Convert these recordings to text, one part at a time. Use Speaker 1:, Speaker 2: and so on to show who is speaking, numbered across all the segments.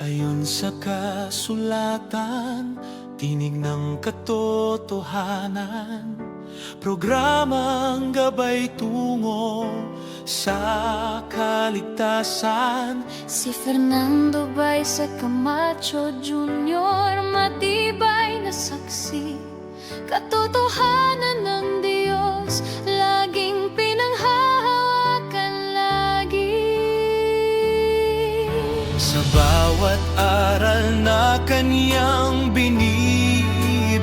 Speaker 1: Ayon sa kasulatan, tinig ng katotohanan, programang gabay tungo sa kaligtasan.
Speaker 2: Si Fernando Baisa Camacho Jr. matibay na saksi, katotohanan ng Diyos laging pinanghahawakan lagi.
Speaker 1: Sa bawat aral na kanyang binibigkas,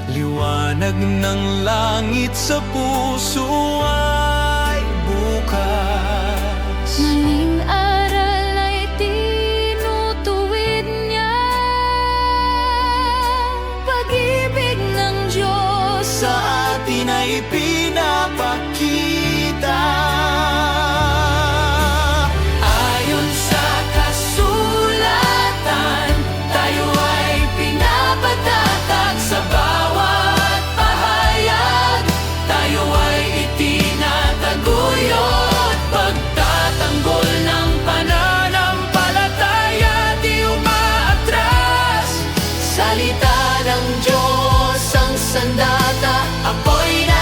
Speaker 1: liwanag ng langit sa puso ay bukas.
Speaker 2: Maling aral ay tinutuwid niya, pag-ibig ng Diyos
Speaker 1: Sa atin ay pinapakita. Ayon sa kasulatan, tayo ay pinapatatag. Sa bawat pahayag, tayo ay itinataguyod. Pagtatanggol ng pananampalataya, di umaatras. Salita ng Diyos ang sandata, apoy na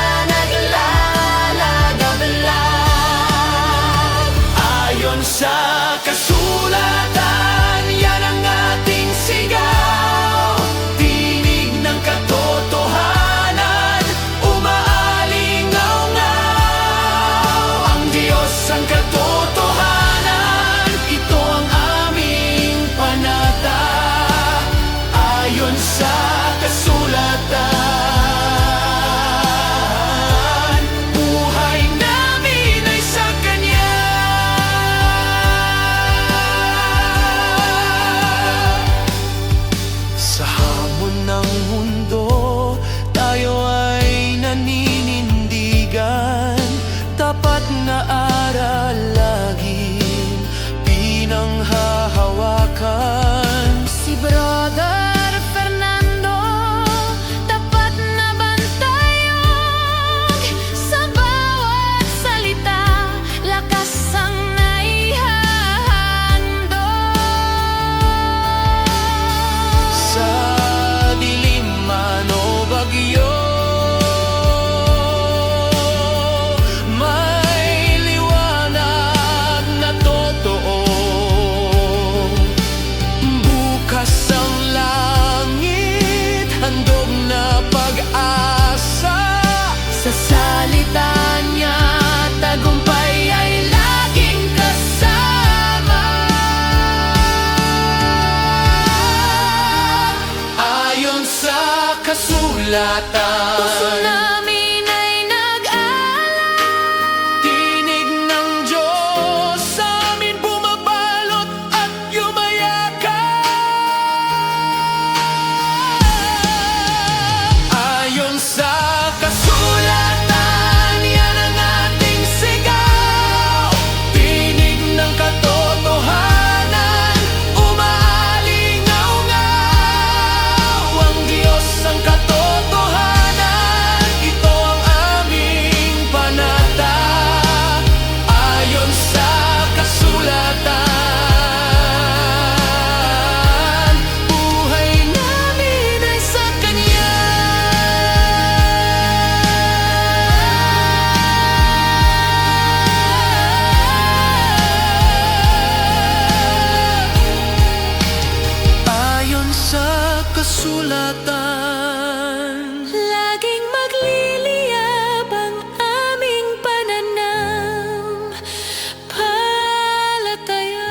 Speaker 1: naglalagablab. Ayon sa kasulatan, yan ang ating sigaw. Tinig ng katotohanan, umaalingaw-ngaw. Ang Diyos ang katotohanan, ito ang aming panata. Ayon sa kasulatan, buhay namin ay sa Kanya. Sa hamon ng mundo, tayo ay naninindigan. Tapat na aral laging pinanghahawakan.
Speaker 2: Si Brother Fernando, tapat na bantayog. Sa bawat salita, lakas ang naihahandog.
Speaker 1: Sa dilim man o bagyo, may liwanag na totoo. Bukas ang langit, handog na pag-asa.
Speaker 2: Sa salita niya, tagumpay ay laging kasama.
Speaker 1: Ayon sa kasulatan,
Speaker 2: Puso namin ay nag-aalala.
Speaker 1: tinig ng Diyos sa amin bumabalot at yumayakap. Ayon sa kasulatan, yan ang ating sigaw. Tinig ng katotohanan, umaalingaw-ngaw. Ang Diyos ang katotohanan, ito ang aming panata. Ayon sa kasulatan, buhay namin ay sa Kanya. Ayon sa kasulatan,
Speaker 2: Laging magliliyab ang aming pananampalataya.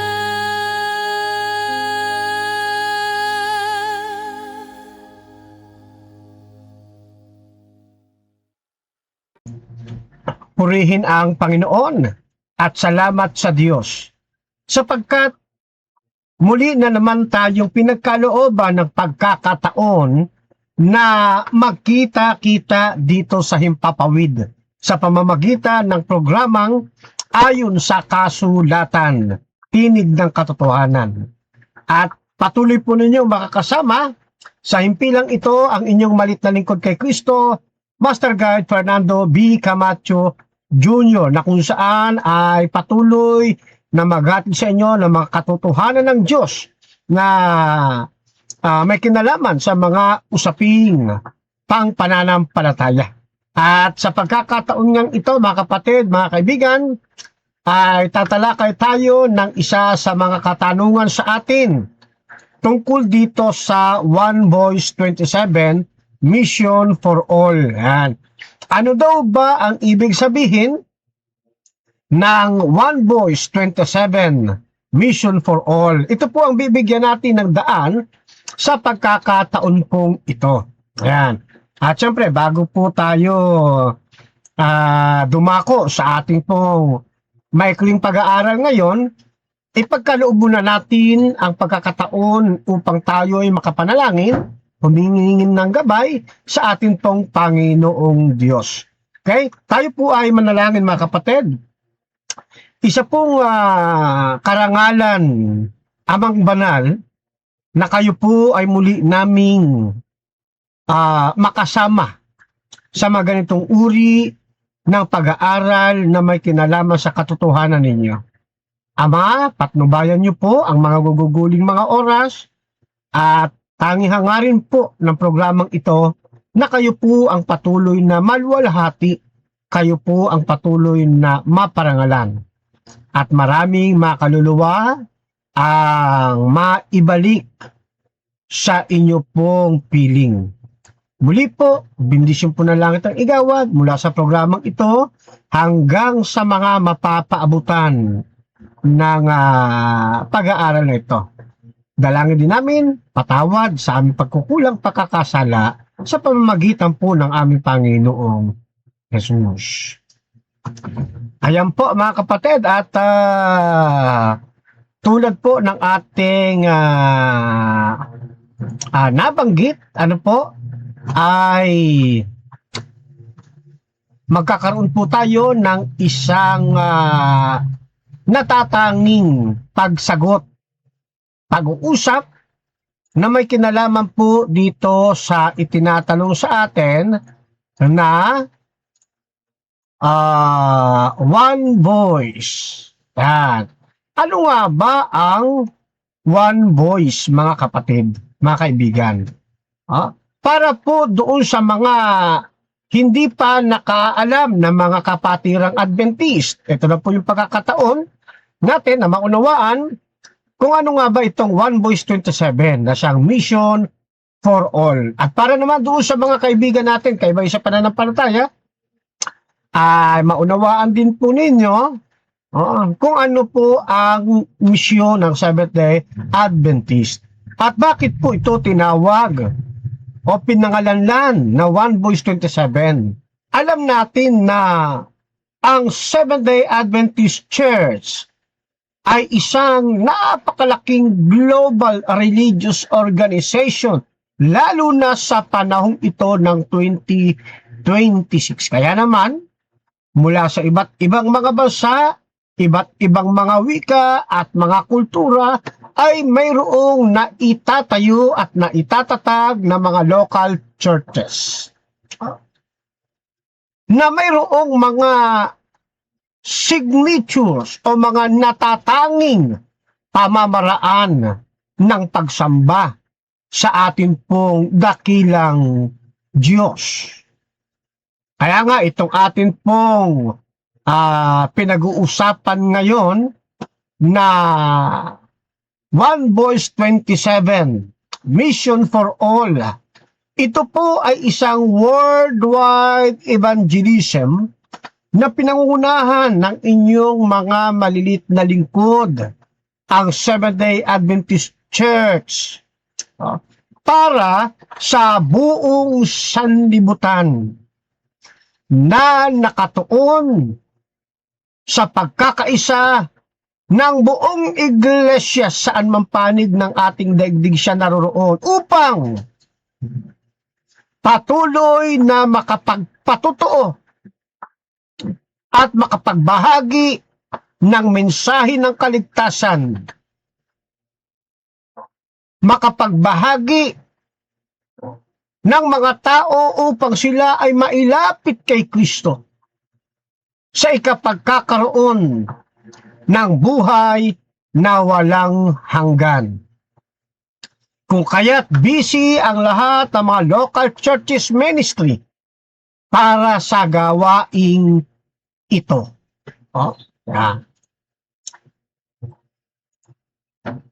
Speaker 3: Purihin ang Panginoon at salamat sa Diyos sapagkat muli na naman tayong pinagkalooban ng pagkakataon na magkita-kita dito sa Himpapawid sa pamamagitan ng programang Ayon sa Kasulatan, Tinig ng Katotohanan. At patuloy po ninyo makakasama sa himpilang ito ang inyong malit na lingkod kay Kristo, Master Guide Fernando B. Camacho Jr. na kung saan ay patuloy na maghatid sa inyo ng mga katotohanan ng Diyos na may kinalaman sa mga usaping pang pananampalataya. At sa pagkakataon niyang ito, mga kapatid, mga kaibigan, ay tatalakay tayo ng isa sa mga katanungan sa atin tungkol dito sa One Voice 27, Mission for All. Yan. Ano daw ba ang ibig sabihin ng One Voice 27, Mission for All? Ito po ang bibigyan natin ng daan sa pagkakataon pong ito. Ayan. At syempre, bago po tayo dumako sa ating pong maikling pag-aaral ngayon, ipagkaloob muna natin ang pagkakataon upang tayo ay makapanalangin, humingin ng gabay sa ating pong Panginoong Diyos. Okay? Tayo po ay manalangin, mga kapatid. Isa pong karangalan, Amang Banal, na kayo po ay muli naming makasama sa mga ganitong uri ng pag-aaral na may kinalaman sa katotohanan ninyo. Ama, patnubayan niyo po ang mga guguguling mga oras at tanging hangarin po ng programang ito na kayo po ang patuloy na maluwalhati, kayo po ang patuloy na maparangalan. At maraming mga kaluluwa ang maibalik sa inyo pong piling. Muli po, bendisyon po na langit ang igawad mula sa programang ito hanggang sa mga mapapaabutan ng pag-aaral na ito. Dalangin din namin patawad sa aming pagkukulang pagkakasala sa pamamagitan po ng aming Panginoong Jesus. Ayan po, mga kapatid, at tulad po ng ating nabanggit, ano po, ay magkakaroon po tayo ng isang natatanging pagsagot, pag-uusap na may kinalaman po dito sa itinatanong sa atin na one voice. Yan. Ano nga ba ang one voice, mga kapatid, mga kaibigan? Para po doon sa mga hindi pa nakaalam ng mga kapatirang Adventist, ito na po yung pagkakataon natin na maunawaan kung ano nga ba itong One Voice 27 na siyang Mission for All. At para naman doon sa mga kaibigan natin, kaiba sa pananampalataya, ay maunawaan din po ninyo kung ano po ang misyon ng Seventh-day Adventist. At bakit po ito tinawag o pinangalanlan na One Voice 27? Alam natin na ang Seventh-day Adventist Church ay isang napakalaking global religious organization, lalo na sa panahong ito ng 2026. Kaya naman, mula sa iba't ibang mga bansa, iba't ibang mga wika at mga kultura ay mayroong naitatayo at naitatatag na mga local churches na mayroong mga signatures o mga natatanging pamamaraan ng pagsamba sa ating pong dakilang Diyos. Kaya nga itong atin pong pinag-uusapan ngayon na One Voice 27, Mission for All. Ito po ay isang worldwide evangelism na pinangungunahan ng inyong mga malilit na lingkod, ang Seventh-day Adventist Church, para sa buong sanlibutan na nakatuon sa pagkakaisa ng buong iglesia saan man panig ng ating daigdig siya naroroon upang patuloy na makapagpatotoo at makapagbahagi ng mensahe ng kaligtasan, makapagbahagi ng mga tao upang sila ay mailapit kay Kristo sa ikapagkakaroon ng buhay na walang hanggan. Kung kaya't busy ang lahat ng mga local churches ministry para sa gawaing ito. Yan.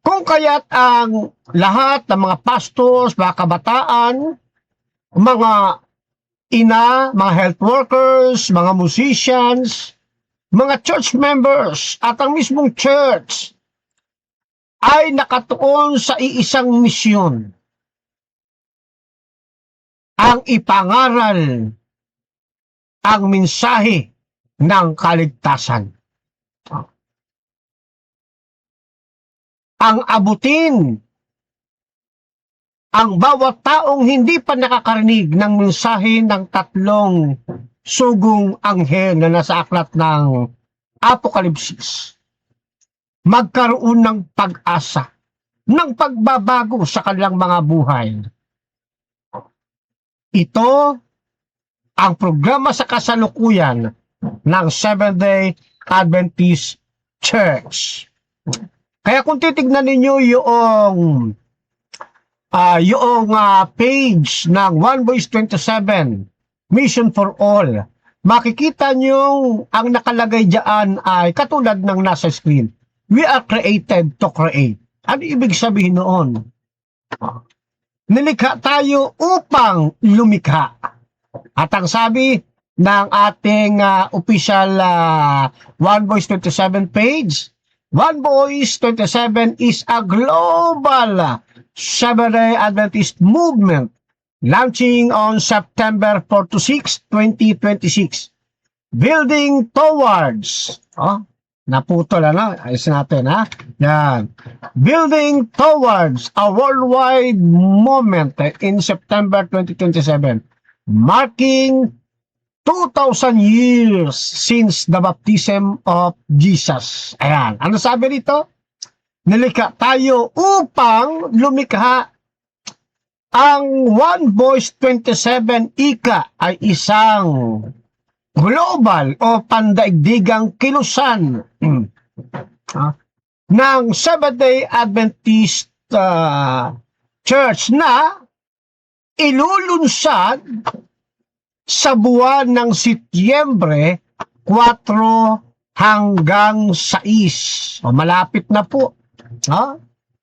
Speaker 3: Kung kaya't ang lahat ng mga pastors, mga kabataan, mga ina, mga health workers, mga musicians, mga church members at ang mismong church ay nakatuon sa iisang misyon. Ang ipangaral ang mensahe ng kaligtasan. Ang abutin ang bawat taong hindi pa nakakarinig ng mensahe ng tatlong sugong anghel na nasa aklat ng Apokalipsis. Magkaroon ng pag-asa, ng pagbabago sa kanilang mga buhay. Ito ang programa sa kasalukuyan ng Seventh-day Adventist Church. Kaya kung titignan ninyo yung page ng One Voice 27, Mission for All, makikita nyo ang nakalagay dyan ay katulad ng nasa screen. We are created to create. Ano ibig sabihin noon? Nilikha tayo upang lumikha. At ang sabi ng ating official One Voice 27 page, One Voice 27 is a global Seventh-day Adventist movement launching on September 4 to 6, 2026. Building towards, naputol ayos natin yan. Building towards a worldwide movement in September 2027, marking 2,000 years since the baptism of Jesus. Ayan. Ano sabi dito? Nilikha tayo upang lumikha. Ang One Voice 27 ika ay isang global o pandaigdigang kilusan ng Seventh-day Adventist Church na ilulunsad sa buwan ng Setyembre 4 hanggang 6. Malapit na po.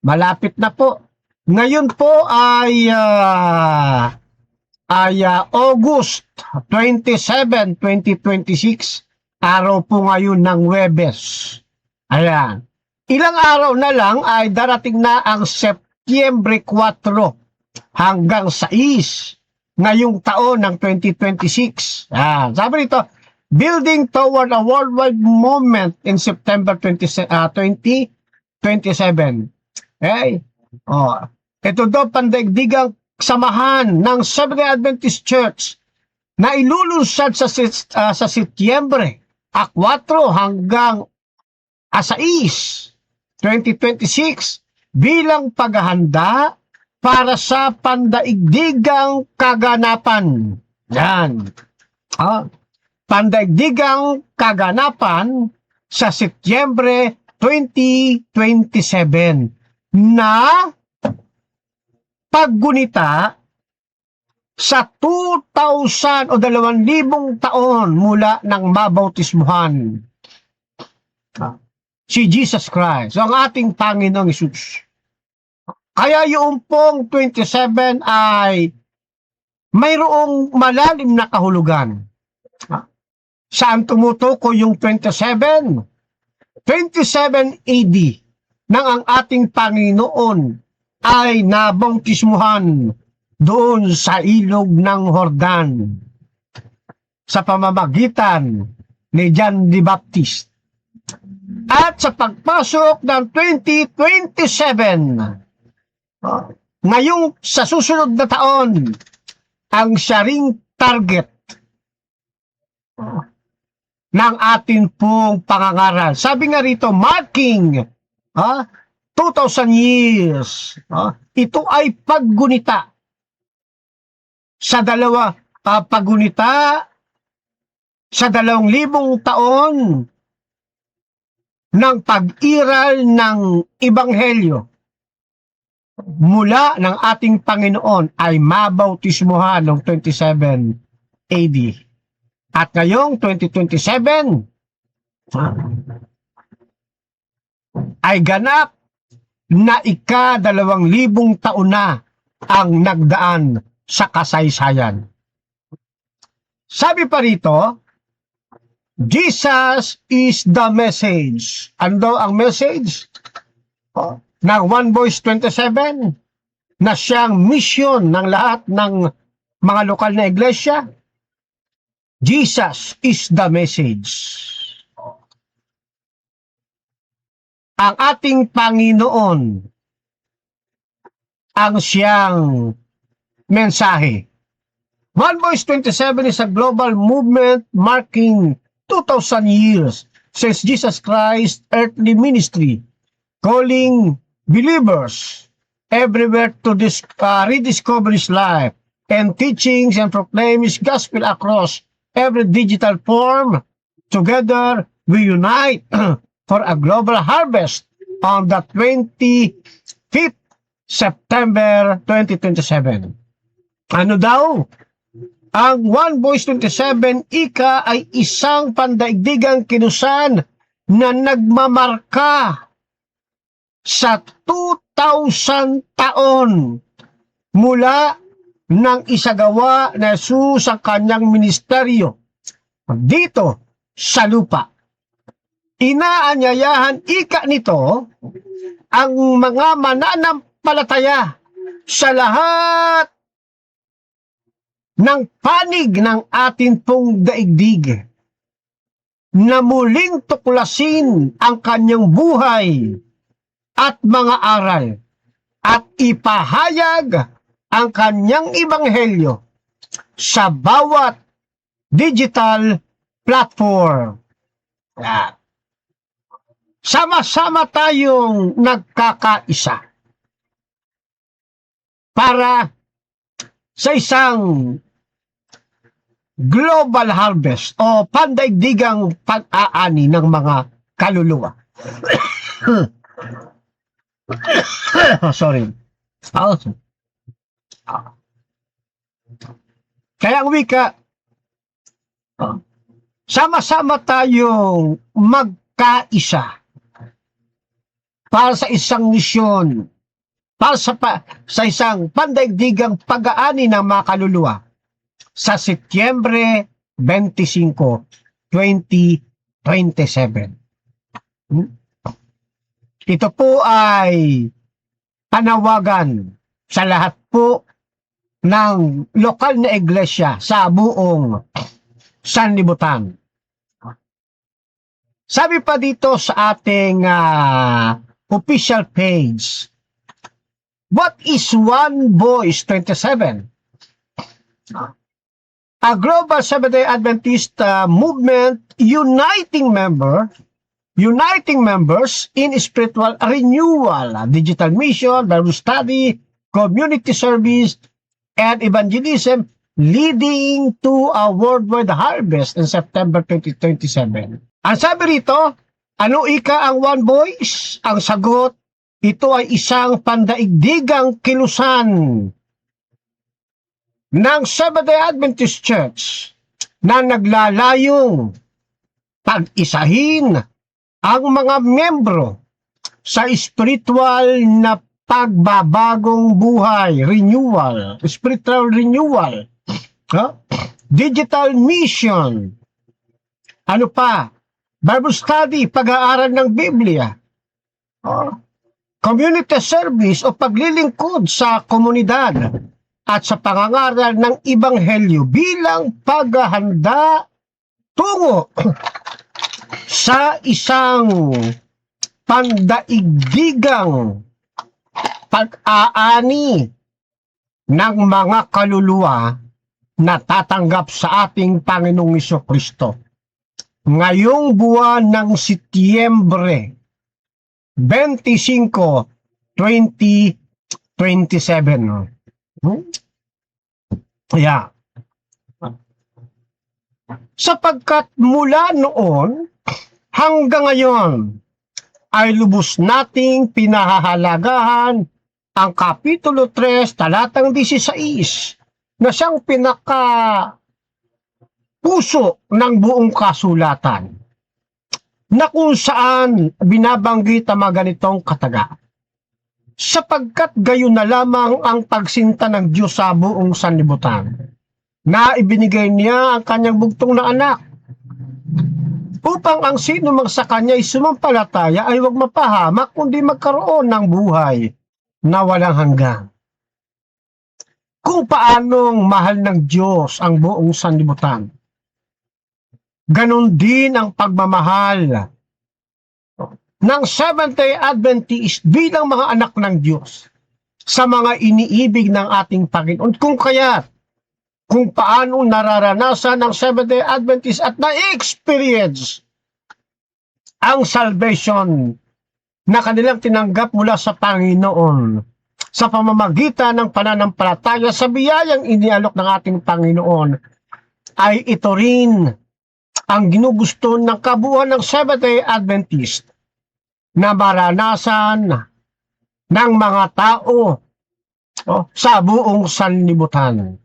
Speaker 3: Malapit na po. Ngayon po ay August 27, 2026. Araw po ngayon ng Huwebes. Ayan. Ilang araw na lang ay darating na ang Setyembre 4 hanggang 6. Ngayong taon ng 2026. Sabi nito, building toward a worldwide movement in September 2027. Ito daw pandaigdigang samahan ng Seventh-day Adventist Church na ilulunsad sa Setyembre 4 hanggang 6, 2026 bilang paghahanda para sa pandaigdigang kaganapan. Yan. Pandaigdigang kaganapan sa Setyembre 2027 na paggunita sa 2,000 o 2,000 taon mula nang mabautismuhan si Jesus Christ, ang ating Panginoong Hesus. Kaya yung pong 27 ay mayroong malalim na kahulugan. Saan tumutuko yung 27? 27 AD nang ang ating Panginoon ay nabautismuhan doon sa ilog ng Jordan sa pamamagitan ni John the Baptist. At sa pagpasok ng 2027, ngayong sa susunod na taon, ang sharing target ng atin pong pangangaral. Sabi nga rito, marking 2,000 years. Ito ay paggunita sa paggunita sa 2,000 taon ng pag-iral ng Ebanghelyo mula ng ating Panginoon ay mabautismuhan noong 27 AD. At ngayong 2027 ay ganap na ika-2,000 taon na ang nagdaan sa kasaysayan. Sabi pa rito, Jesus is the message. Ano daw ang message? Ng One Voice 27 na siyang mission ng lahat ng mga lokal na iglesia. Jesus is the message. Ang ating Panginoon ang siyang mensahe. One Voice 27 is a global movement marking 2,000 years since Jesus Christ's earthly ministry, calling believers everywhere to rediscover His life and teachings and proclaim His gospel across every digital form. Together, we unite for a global harvest on the 25th September 2027. Ano daw? Ang One Voice 27 ika ay isang pandaigdigang kinusan na nagmamarka sa 2,000 taon mula nang isagawa na Jesus ang kanyang ministeryo dito sa lupa. Inaanyayahan ika nito ang mga mananampalataya sa lahat ng panig ng atin pong daigdig na muling tuklasin ang kanyang buhay at mga aral at ipahayag ang kanyang ebanghelyo sa bawat digital platform. Sama-sama tayong nagkakaisa para sa isang global harvest o pandaigdigang pag-aani ng mga kaluluwa. Sorry. Kaya ang wika, sama-sama tayong magkaisa para sa isang misyon, para sa isang pandaigdigang pag-aani ng mga kaluluwa sa Setyembre 25, 2027. Ito po ay panawagan sa lahat po ng lokal na iglesia sa buong sanlibutan. Sabi pa dito sa ating official page, what is One Voice 27? A global Seventh-day Adventist movement uniting members in spiritual renewal, digital mission, Bible study, community service, and evangelism leading to a worldwide harvest in September 2027. Ang sabi rito, ano ika ang One Voice? Ang sagot, ito ay isang pandaigdigang kilusan ng Seventh-day Adventist Church na naglalayong pag-isahin ang mga miyembro sa spiritual na pagbabagong buhay, renewal, spiritual renewal, digital mission, ano pa, Bible study, pag-aaral ng Biblia, community service o paglilingkod sa komunidad at sa pangangaral ng Ebanghelyo bilang paghahanda tungo sa isang pandaigdigang pag-aani ng mga kaluluwa na tatanggap sa ating Panginoong Jesucristo. Ngayong buwan ng Setyembre 25, 2027. Yeah. Sapagkat mula noon hanggang ngayon, ay lubos nating pinahahalagahan ang Kapitulo 3, talatang 16, na siyang puso ng buong kasulatan, na kung saan binabanggit ang mga ganitong kataga. Sapagkat gayon na lamang ang pagsinta ng Diyos sa buong sanlibutan, na ibinigay niya ang kanyang bugtong na anak, upang ang sino mang sa kanya ay sumampalataya ay huwag mapahamak, kundi magkaroon ng buhay na walang hanggan. Kung paanong mahal ng Diyos ang buong sanlibutan, ganon din ang pagmamahal ng Seventh-day Adventist bilang mga anak ng Diyos sa mga iniibig ng ating Panginoon. Kung paano nararanasan ng Seventh-day Adventist at na-experience ang salvation na kanilang tinanggap mula sa Panginoon sa pamamagitan ng pananampalataya sa biyayang inialok ng ating Panginoon, ay ito rin ang ginugusto ng kabuuan ng Seventh-day Adventist na maranasan ng mga tao sa buong sanlibutan.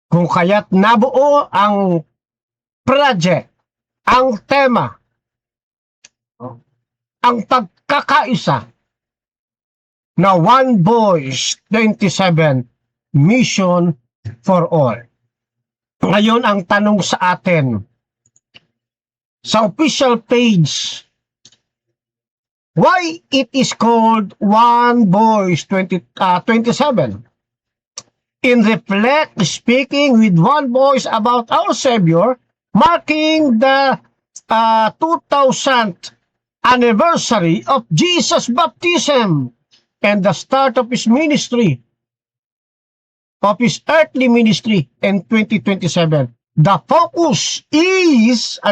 Speaker 3: Kung kaya't nabuo ang project, ang tema, ang pagkakaisa na One Voice 27 Mission for All. Ngayon ang tanong sa atin, sa official page, why it is called One Voice 27? In reflect, speaking with one voice about our Savior, marking the 2000th anniversary of Jesus' baptism and the start of his ministry, of his earthly ministry in 2027. The focus is,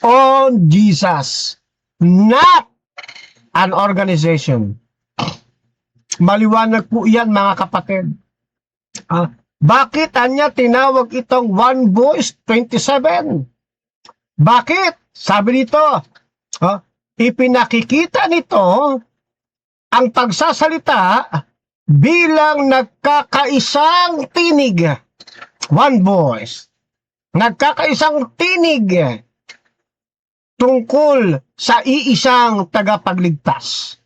Speaker 3: on Jesus, not an organization. Maliwanag po yan, mga kapatid. Bakit anya tinawag itong One Voice 27? Bakit? Sabi nito, ipinakikita nito ang pagsasalita bilang nagkakaisang tinig. One voice. Nagkakaisang tinig tungkol sa iisang tagapagligtas.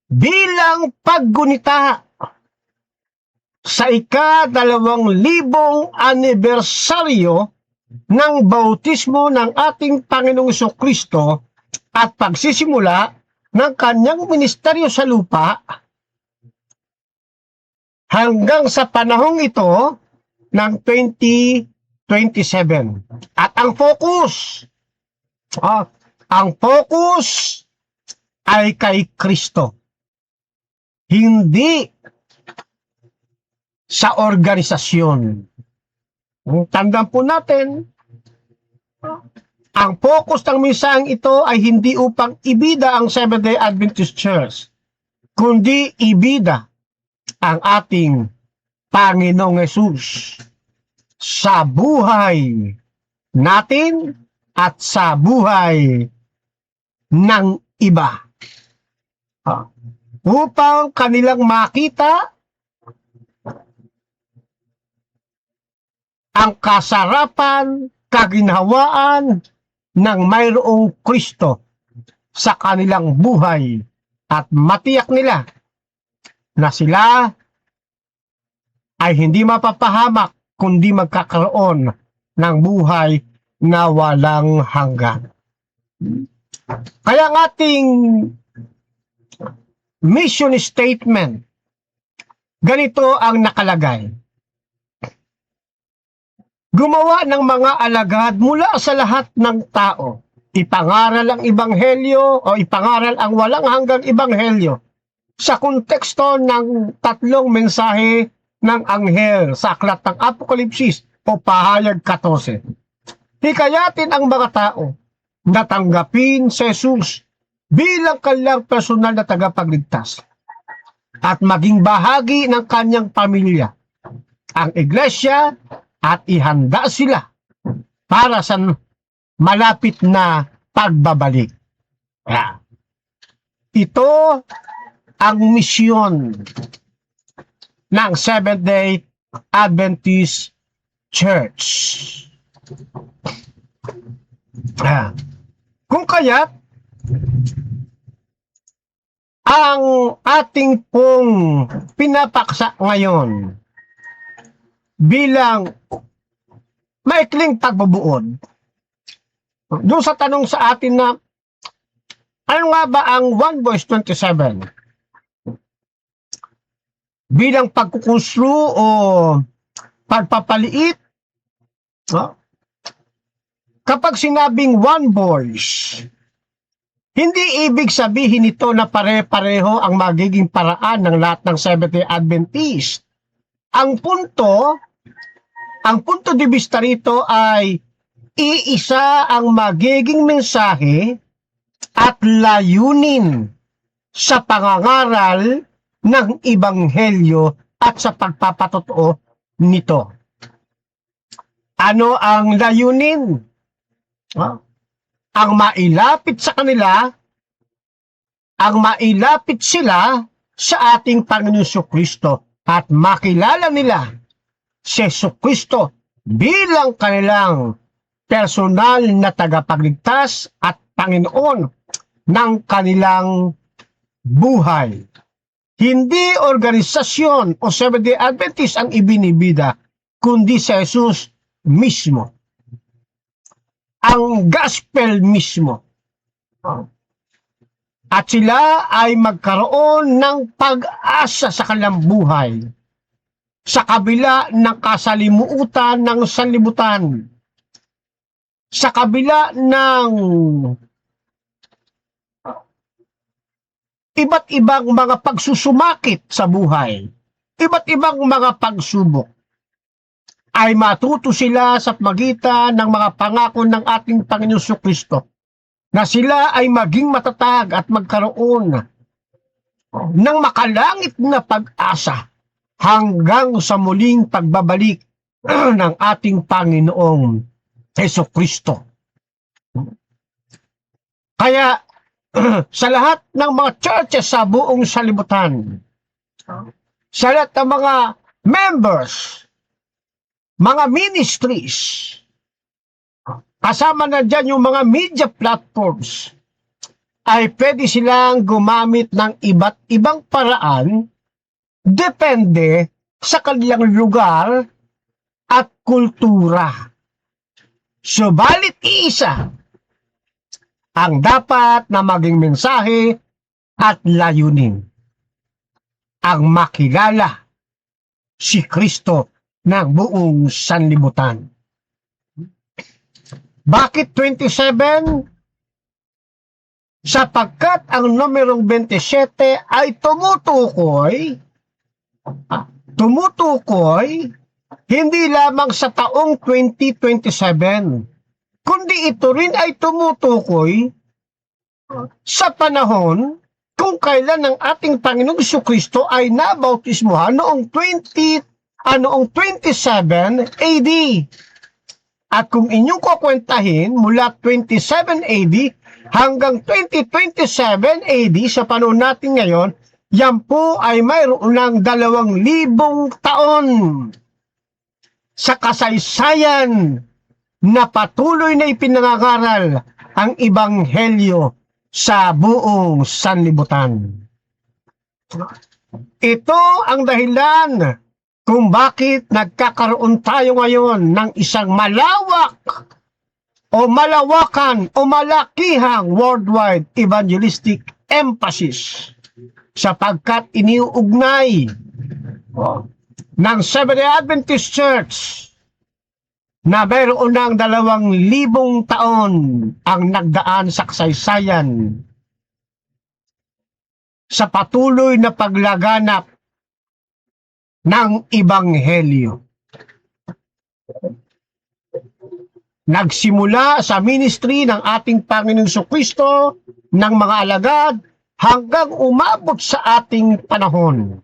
Speaker 3: Bilang paggunita sa ika-2,000 anibersaryo ng bautismo ng ating Panginoong Jesucristo at pagsisimula ng kanyang ministeryo sa lupa, hanggang sa panahong ito ng 2027. At ang focus ay kay Kristo. Hindi sa organisasyon. Tandaan po natin, ang focus ng mensaheng ito ay hindi upang ibida ang Seventh-day Adventist Church, kundi ibida ang ating Panginoong Hesus sa buhay natin at sa buhay ng iba. Upang kanilang makita ang kasarapan, kaginhawaan ng mayroong Kristo sa kanilang buhay at matiyak nila na sila ay hindi mapapahamak kundi magkakaroon ng buhay na walang hanggan. Kaya ang ating mission statement, ganito ang nakalagay: gumawa ng mga alagad mula sa lahat ng tao, ipangaral ang ebanghelyo o ipangaral ang walang hanggang ebanghelyo sa konteksto ng 3 mensahe ng anghel sa aklat ng Apokalipsis o Pahayag 14. Hikayatin ang mga tao na tanggapin si Jesus bilang kanilang personal na tagapagligtas at maging bahagi ng kanyang pamilya, ang iglesia, at ihanda sila para sa malapit na pagbabalik. Ah. Ito ang misyon ng Seventh-day Adventist Church. Ah. Kung kaya't ang ating pong pinapaksa ngayon bilang maikling pagbubuod doon sa tanong sa atin na ano nga ba ang 1 verse 27? Bilang pagkukusru o pagpapaliit, kapag sinabing 1 voice, hindi ibig sabihin ito na pare-pareho ang magiging paraan ng lahat ng Seventh-day Adventist. Ang punto de vista rito ay iisa ang magiging mensahe at layunin sa pangangaral ng Ebanghelyo at sa pagpapatotoo nito. Ano ang layunin? Ang mailapit sa kanila, ang mailapit sila sa ating Panginoon Jesucristo at makilala nila si Jesucristo bilang kanilang personal na tagapagligtas at Panginoon ng kanilang buhay. Hindi organisasyon o Seventh-day Adventist ang ibinibida, kundi si Jesus mismo. Ang gospel mismo. At sila ay magkaroon ng pag-asa sa kanilang buhay sa kabila ng kasalimuutan ng sanlibutan, sa kabila ng iba't ibang mga pagsusumakit sa buhay, iba't ibang mga pagsubok, ay matuto sila sa magitan ng mga pangako ng ating Panginoon Jesucristo na sila ay maging matatag at magkaroon ng makalangit na pag-asa hanggang sa muling pagbabalik ng ating Panginoong Jesucristo. Kaya sa lahat ng mga churches sa buong sanlibutan, sa lahat ng mga members, mga ministries, kasama na dyan yung mga media platforms, ay pwede silang gumamit ng iba't ibang paraan depende sa kanilang lugar at kultura. Subalit iisa ang dapat na maging mensahe at layunin. Ang makilala si Kristo ng buong sanlibutan. Bakit 27? Sapagkat ang numerong 27 ay tumutukoy hindi lamang sa taong 2027, kundi ito rin ay tumutukoy sa panahon kung kailan ang ating Panginoong Jesucristo ay nabautismuhan noong 27 AD. At kung inyong kukwentahin mula 27 AD hanggang 2027 AD sa panahon natin ngayon, yan po ay mayroon ng 2,000 taon sa kasaysayan na patuloy na ipinangangaral ang Ebanghelyo sa buong sanlibutan. Ito ang dahilan kung bakit nagkakaroon tayo ngayon ng isang malawakan o malakihang worldwide evangelistic emphasis, sapagkat iniuugnay ng Seventh-day Adventist Church na mayroon ng 2,000 taon ang nagdaan sa kasaysayan sa patuloy na paglaganap ng Ebanghelyo. Nagsimula sa ministry ng ating Panginoong Jesucristo ng mga alagad hanggang umabot sa ating panahon.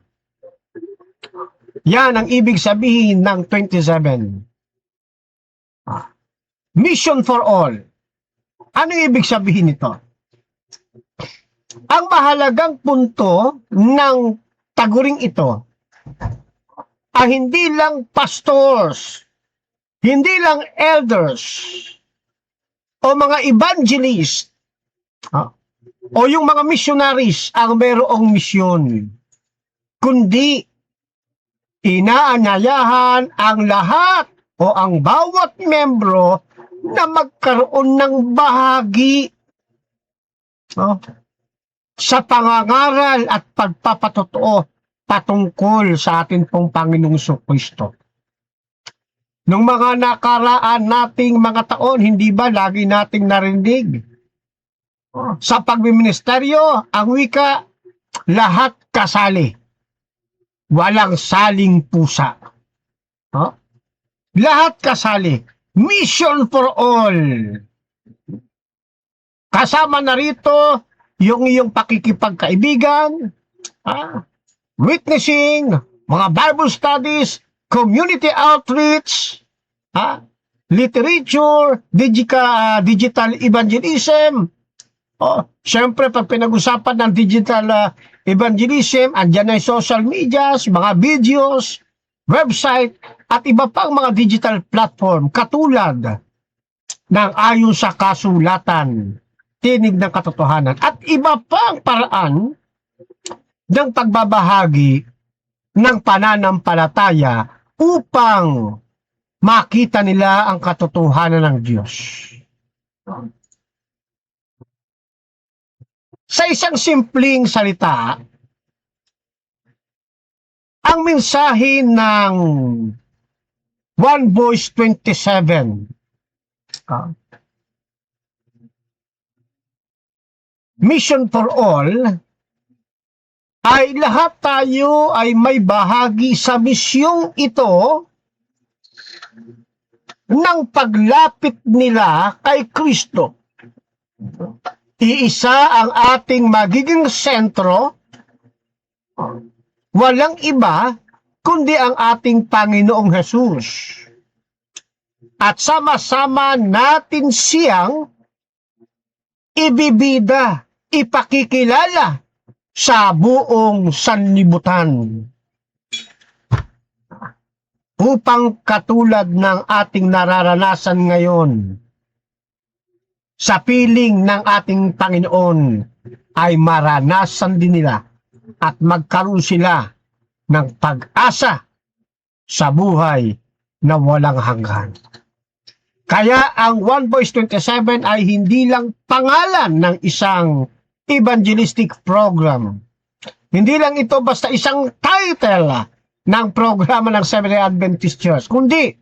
Speaker 3: Yan ang ibig sabihin ng 27. Mission for all. Ano ibig sabihin nito? Ang mahalagang punto ng taguring ito ay hindi lang pastors, hindi lang elders, o mga evangelist, o yung mga missionaries ang mayroong misyon, kundi inaanyayahan ang lahat o ang bawat membro na magkaroon ng bahagi sa pangangaral at pagpapatotoo patungkol sa ating pong Panginoong Kristo. Nung mga nakaraan nating mga taon, hindi ba lagi nating narinig sa pagmiministeryo, ang wika, lahat kasali. Walang saling pusa. Lahat kasali. Mission for all. Kasama na rito yung iyong pakikipagkaibigan, witnessing, mga Bible studies, community outreach, literature, digital evangelism. Siyempre, pag pinag-usapan ng digital evangelism, andyan na yung social medias, mga videos, website, at iba pang mga digital platform katulad ng Ayon sa Kasulatan, Tinig ng Katotohanan, at iba pang paraan ng pagbabahagi ng pananampalataya upang makita nila ang katotohanan ng Diyos. Sa isang simpleng salita, ang mensahe ng One Voice 27, Mission for All, ay lahat tayo ay may bahagi sa misyong ito ng paglapit nila kay Kristo. Iisa ang ating magiging sentro, walang iba kundi ang ating Panginoong Hesus. At sama-sama natin siyang ibibida, ipakikilala sa buong sanlibutan. Upang katulad ng ating nararanasan ngayon, sa piling ng ating Panginoon ay maranasan din nila at magkaroon sila ng pag-asa sa buhay na walang hanggan. Kaya ang One Voice 27 ay hindi lang pangalan ng isang evangelistic program. Hindi lang ito basta isang title ng programa ng Seventh-day Adventist Church, kundi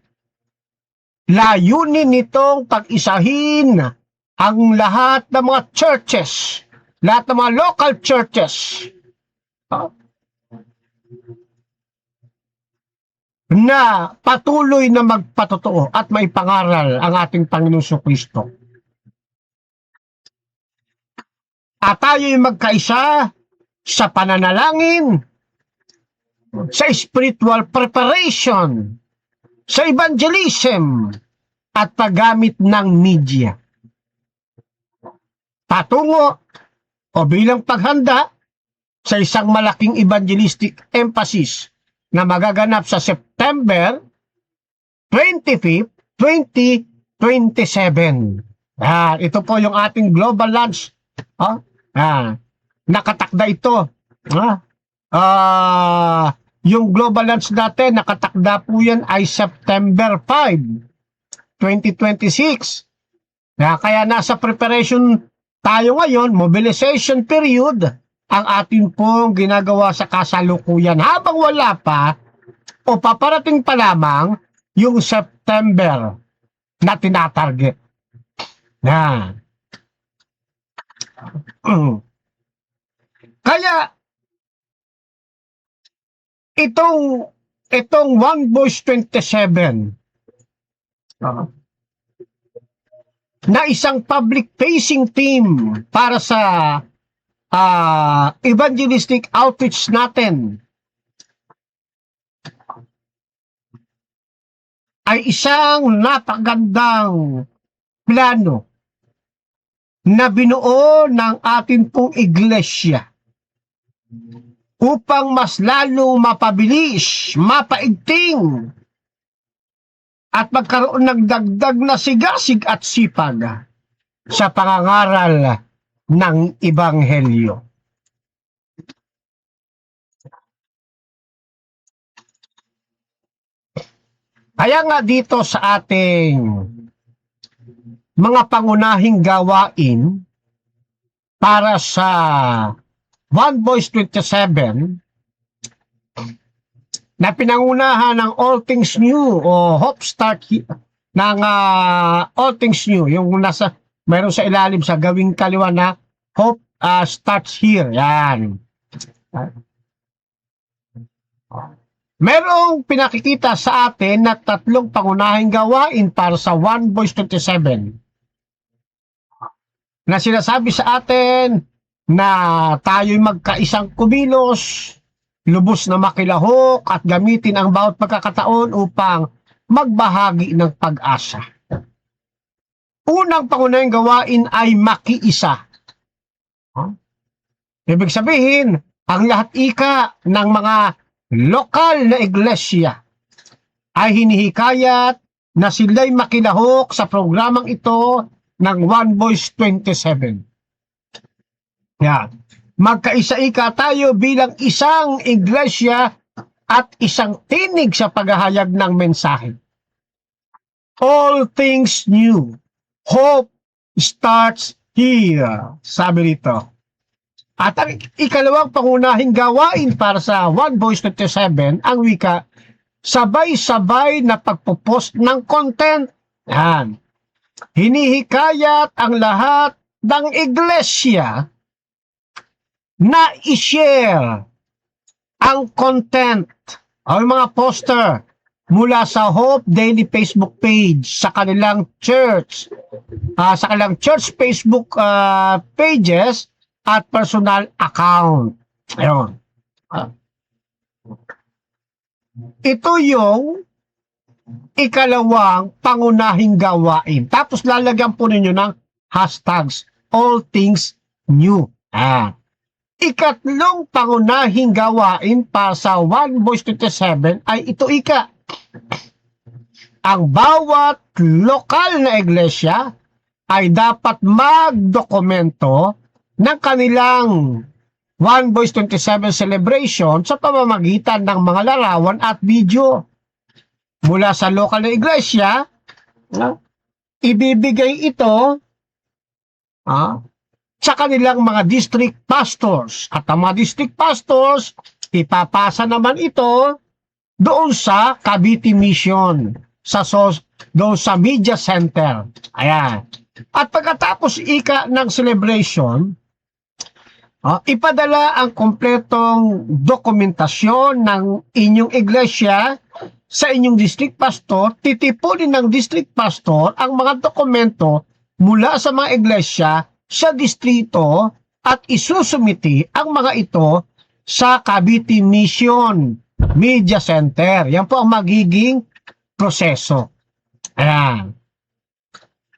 Speaker 3: layunin nitong pag-isahin ang lahat ng mga churches, lahat ng mga local churches na patuloy na magpatotoo at maipangaral ang ating Panginoong Kristo. At tayo'y magkaisa sa pananalangin, sa spiritual preparation, sa evangelism, at paggamit ng media. Patungo o bilang paghanda sa isang malaking evangelistic emphasis na magaganap sa September 25, 2027. Ito po yung ating global launch. Nakatakda ito. Yung global launch natin, nakatakda po yan ay September 5, 2026. Kaya nasa preparation tayo ngayon, mobilization period, ang atin pong ginagawa sa kasalukuyan habang wala pa o paparating pa lamang yung September na tinatarget. Kaya itong One Voice 27 na isang public-facing team para sa evangelistic outreach natin ay isang napagandang plano na binuo ng atin pong iglesia upang mas lalong mapabilis, mapaigting, at magkaroon ng dagdag na sigasig at sipag sa pangangaral ng Ebanghelyo. Kaya nga dito sa ating mga pangunahing gawain para sa One Voice 27 na pinangunahan ng All Things New o Hope Start ng All Things New, yung nasa mayroon sa ilalim sa gawing kaliwa na Hope Starts Here. Yan. Merong pinakikita sa atin na 3 pangunahing gawain para sa One Voice 27 na sinasabi sa atin na tayo'y magkaisang kumilos, lubos na makilahok at gamitin ang bawat pagkakataon upang magbahagi ng pag-asa. Unang pangunahing gawain ay makiisa. Ibig sabihin, ang lahat ika ng mga lokal na iglesia ay hinihikayat na sila'y makilahok sa programang ito ng One Voice 27. Yan. Magkaisa-ika tayo bilang isang iglesia at isang tinig sa paghahayag ng mensahe. All things new. Hope starts here. Sabi rito. At ang ikalawang pangunahing gawain para sa One Voice 27, ang wika, sabay-sabay na pagpopost ng content. Yan. Hinihikayat ang lahat ng iglesia na i-share ang content o mga poster mula sa Hope Daily Facebook page sa kanilang church, Facebook pages at personal account. Ayun. Ito yung ikalawang pangunahing gawain. Tapos lalagyan po ninyo ng hashtags all things new. Ikatlong pangunahing gawain para sa One Voice 27 ay ito ika. Ang bawat lokal na iglesia ay dapat magdokumento ng kanilang One Voice 27 celebration sa pamamagitan ng mga larawan at video. Mula sa lokal na iglesia, ibibigay ito sa kanilang mga district pastors. At ang mga district pastors, ipapasa naman ito doon sa Cavite Mission, doon sa media center. Ayan. At pagkatapos ika ng celebration, ipadala ang kompletong dokumentasyon ng inyong iglesia sa inyong district pastor. Titipunin ng district pastor ang mga dokumento mula sa mga iglesia sa distrito at isusumiti ang mga ito sa Cavite Mission Media Center. Yan po ang magiging proseso. Ayan.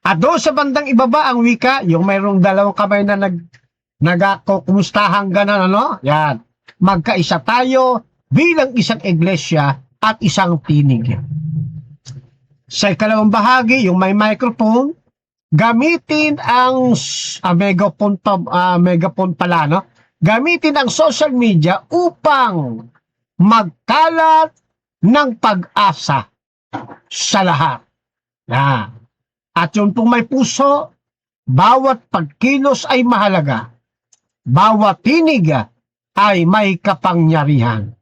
Speaker 3: At doon sa bandang ibaba ang wika, yung mayroong dalawang kamay na nagkukumustahan ganon, ano? Yan. Magkaisa tayo bilang isang iglesia at isang tinig. Sa ikalawang bahagi, yung may microphone, gamitin ang megaphone pala, no? Gamitin ang social media upang magkalat ng pag-asa sa lahat. At yung pong may puso, bawat pagkilos ay mahalaga. Bawat tinig ay may kapangyarihan.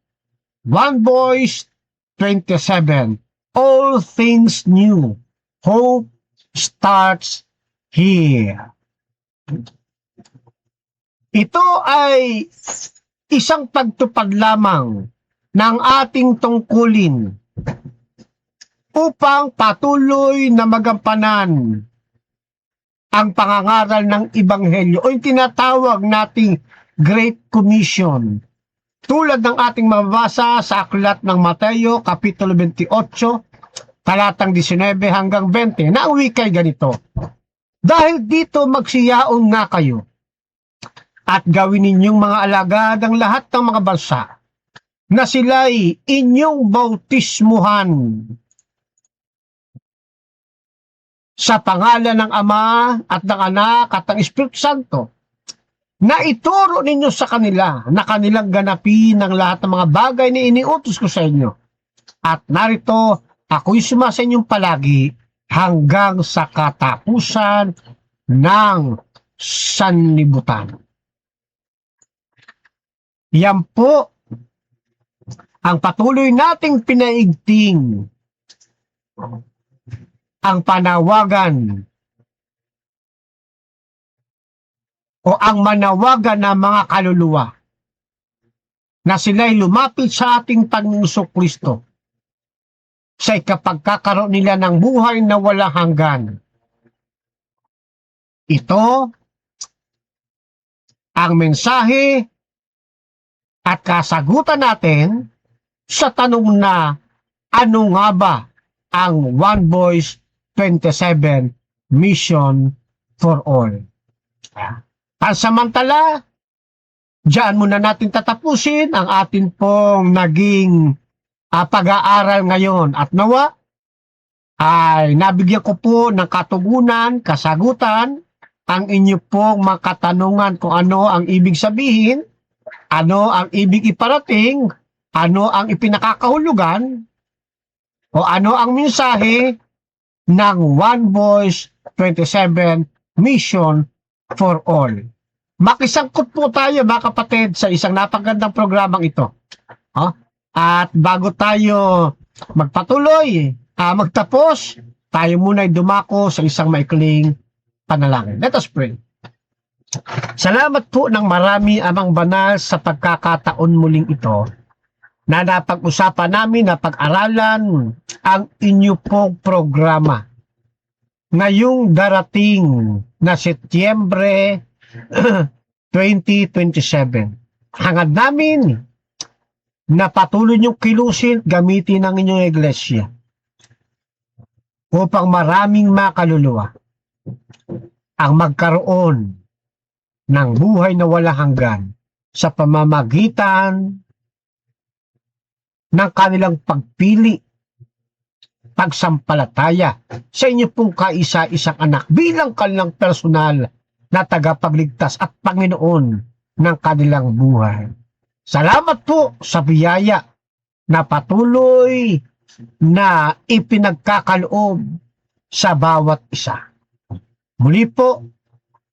Speaker 3: One Voice 27. All things new. Hope starts here. Ito ay isang pagtupad lamang ng ating tungkulin upang patuloy na magampanan ang pangangaral ng Ebanghelyo o yung tinatawag nating Great Commission. Tulad ng ating mababasa sa aklat ng Mateo, Kapitulo 28, talatang 19 hanggang 20, na ang wikay ganito. Dahil dito magsiyaon nga kayo at gawin ninyong mga alagad ang lahat ng mga bansa na sila'y inyong bautismuhan sa pangalan ng Ama at ng Anak at ng Espiritu Santo, na ituro ninyo sa kanila na kanilang ganapin ang lahat ng mga bagay na iniutos ko sa inyo. At narito, ako'y sumasa inyong palagi hanggang sa katapusan ng sanlibutan. Yan po ang patuloy nating pinaigting, ang panawagan o ang manawagan ng mga kaluluwa na sila'y lumapit sa ating Panginoong Kristo sa ikapagkakaroon nila ng buhay na walang hanggan. Ito ang mensahe at kasagutan natin sa tanong na ano nga ba ang One Voice 27 Mission for All. Pansamantala, diyan muna natin tatapusin ang atin pong naging pag-aaral ngayon at nawa ay nabigyan ko po ng katugunan, kasagutan ang inyo pong mga katanungan kung ano ang ibig sabihin, ano ang ibig iparating, ano ang ipinakakahulugan, o ano ang mensahe ng One Voice 27 Mission for All. Makisangkot po tayo mga kapatid sa isang napagandang programang ito. At bago tayo magpatuloy, magtapos, tayo muna ay dumako sa isang maikling panalangin. Let us pray. Salamat po ng marami, Amang Banal, sa pagkakataon muling ito na napag-usapan namin na pag-aralan ang inyo pong programa ngayong darating na Setyembre 2027. Hangad namin na patuloy niyong kilusin, gamitin ang inyong iglesia upang maraming makaluluwa ang magkaroon ng buhay na walang hanggan sa pamamagitan ng kanilang pagpili, pagsampalataya sa inyo pong kaisa-isang anak bilang kanilang personal na tagapagligtas at Panginoon ng kanilang buhay. Salamat po sa biyaya na patuloy na ipinagkakaloob sa bawat isa. Muli po,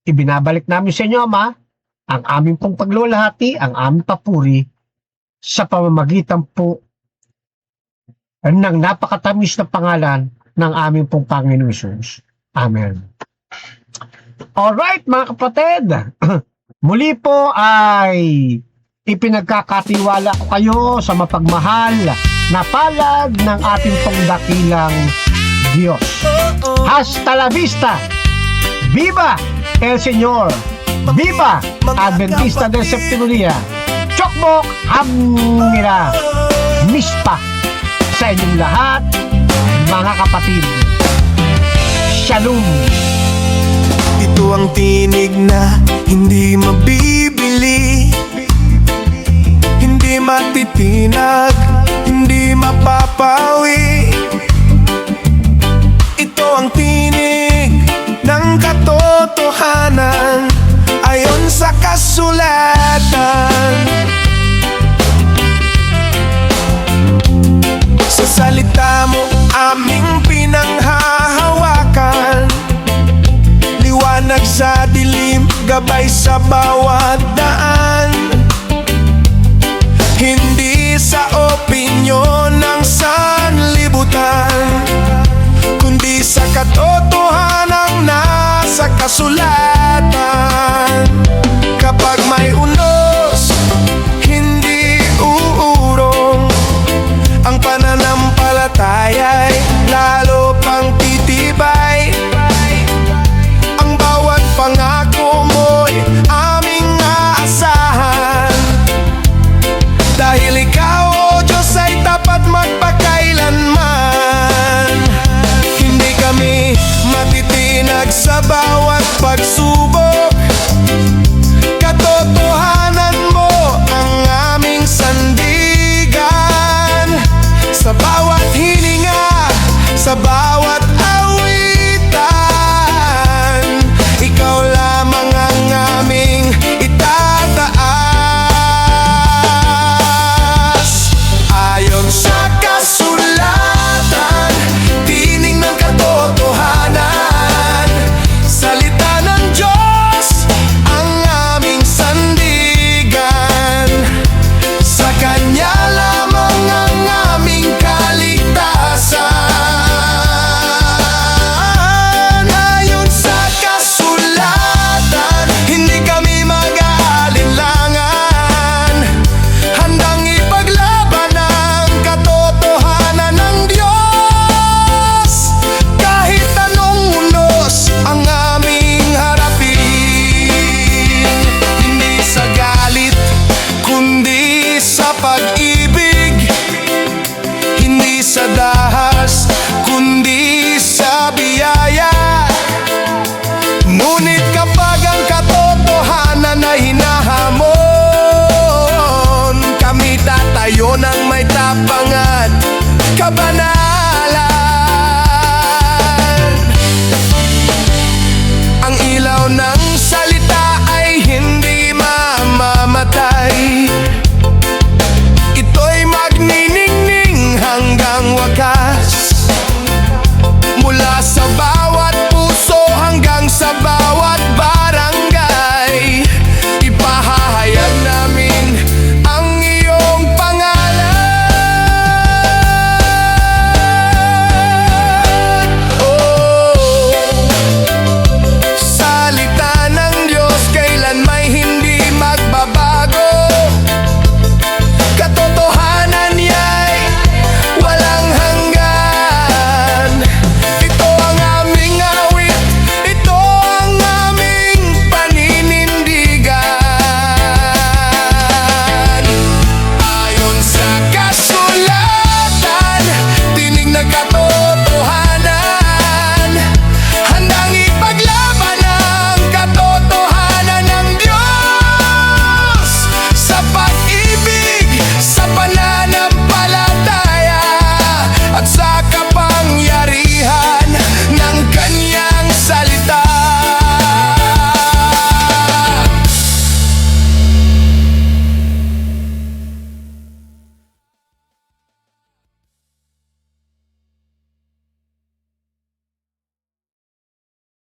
Speaker 3: ibinabalik namin sa inyo, Ama, ang aming pong paglulahati, ang aming papuri sa pamamagitan po ng napakatamis na pangalan ng aming pong Panginoon Jesus. Amen. Alright, mga kapatid, muli po ay ipinagkakatiwala ko kayo sa mapagmahal na palad ng ating pong dakilang Diyos. Hasta la vista! Viva el Señor! Viva Adventista del Séptimo Día! Chokbok Hamnira! Mispa sa inyong lahat, mga kapatid. Shalom!
Speaker 1: Ito ang tinig na hindi mabibili, hindi matitinag, hindi mapapawi. Ito ang tinig ng katotohanan ayon sa kasulatan. Sa salita mo aming pinanghahawakan, liwanag sa dilim, gabay sa bawat daan. Hindi sa opinyon ng sanlibutan, kundi sa katotohanang nasa kasulatan.